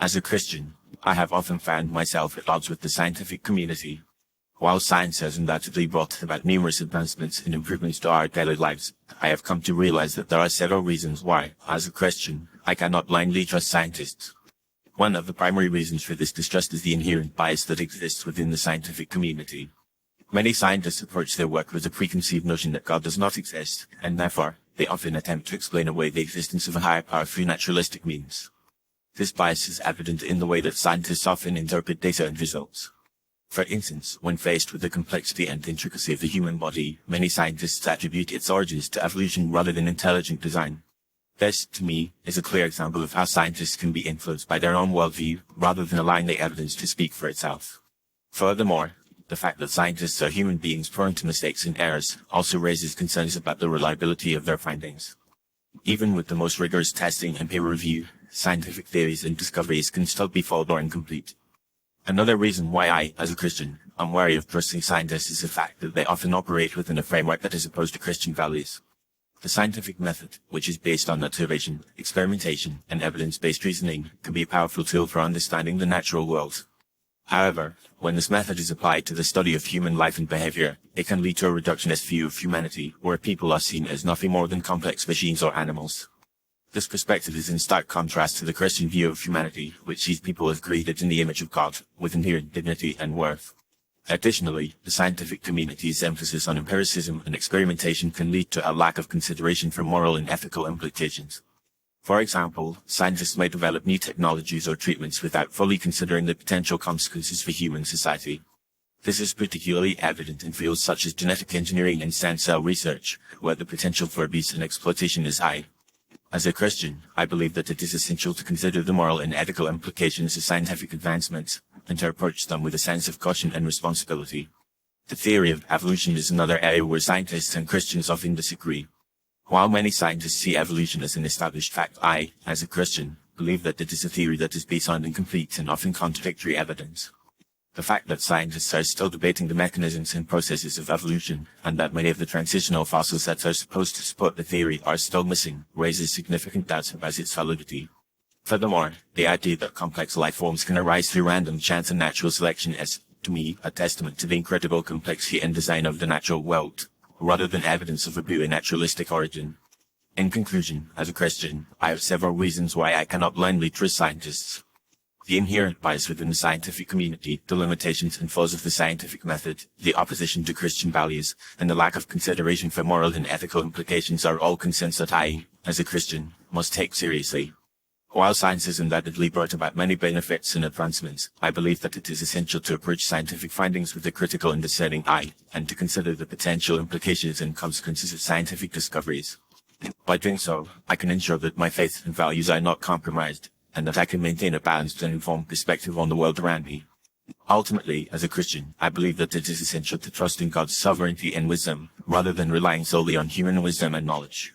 As a Christian, I have often found myself at odds with the scientific community. While science has undoubtedly brought about numerous advancements and improvements to our daily lives, I have come to realize that there are several reasons why, as a Christian, I cannot blindly trust scientists. One of the primary reasons for this distrust is the inherent bias that exists within the scientific community. Many scientists approach their work with a preconceived notion that God does not exist, and therefore, they often attempt to explain away the existence of a higher power through naturalistic means. This bias is evident in the way that scientists often interpret data and results. For instance, when faced with the complexity and intricacy of the human body, many scientists attribute its origins to evolution rather than intelligent design. This, to me, is a clear example of how scientists can be influenced by their own worldview, rather than allowing the evidence to speak for itself. Furthermore, the fact that scientists are human beings prone to mistakes and errors also raises concerns about the reliability of their findings. Even with the most rigorous testing and peer review, scientific theories and discoveries can still be flawed or incomplete. Another reason why I, as a Christian, am wary of trusting scientists is the fact that they often operate within a framework that is opposed to Christian values. The scientific method, which is based on observation, experimentation, and evidence-based reasoning, can be a powerful tool for understanding the natural world. However, when this method is applied to the study of human life and behavior, it can lead to a reductionist view of humanity, where people are seen as nothing more than complex machines or animals. This perspective is in stark contrast to the Christian view of humanity, which sees people as created in the image of God, with inherent dignity and worth. Additionally, the scientific community's emphasis on empiricism and experimentation can lead to a lack of consideration for moral and ethical implications. For example, scientists may develop new technologies or treatments without fully considering the potential consequences for human society. This is particularly evident in fields such as genetic engineering and stem cell research, where the potential for abuse and exploitation is high. As a Christian, I believe that it is essential to consider the moral and ethical implications of scientific advancements, and to approach them with a sense of caution and responsibility. The theory of evolution is another area where scientists and Christians often disagree. While many scientists see evolution as an established fact, I, as a Christian, believe that it is a theory that is based on incomplete and often contradictory evidence. The fact that scientists are still debating the mechanisms and processes of evolution, and that many of the transitional fossils that are supposed to support the theory are still missing, raises significant doubts about its validity. Furthermore, the idea that complex life forms can arise through random chance and natural selection is, to me, a testament to the incredible complexity and design of the natural world, rather than evidence of a pure naturalistic origin. In conclusion, as a Christian, I have several reasons why I cannot blindly trust scientists. The inherent bias within the scientific community, the limitations and flaws of the scientific method, the opposition to Christian values, and the lack of consideration for moral and ethical implications are all concerns that I, as a Christian, must take seriously. While science has undoubtedly brought about many benefits and advancements, I believe that it is essential to approach scientific findings with a critical and discerning eye, and to consider the potential implications and consequences of scientific discoveries. By doing so, I can ensure that my faith and values are not compromised, and that I can maintain a balanced and informed perspective on the world around me. Ultimately, as a Christian, I believe that it is essential to trust in God's sovereignty and wisdom, rather than relying solely on human wisdom and knowledge.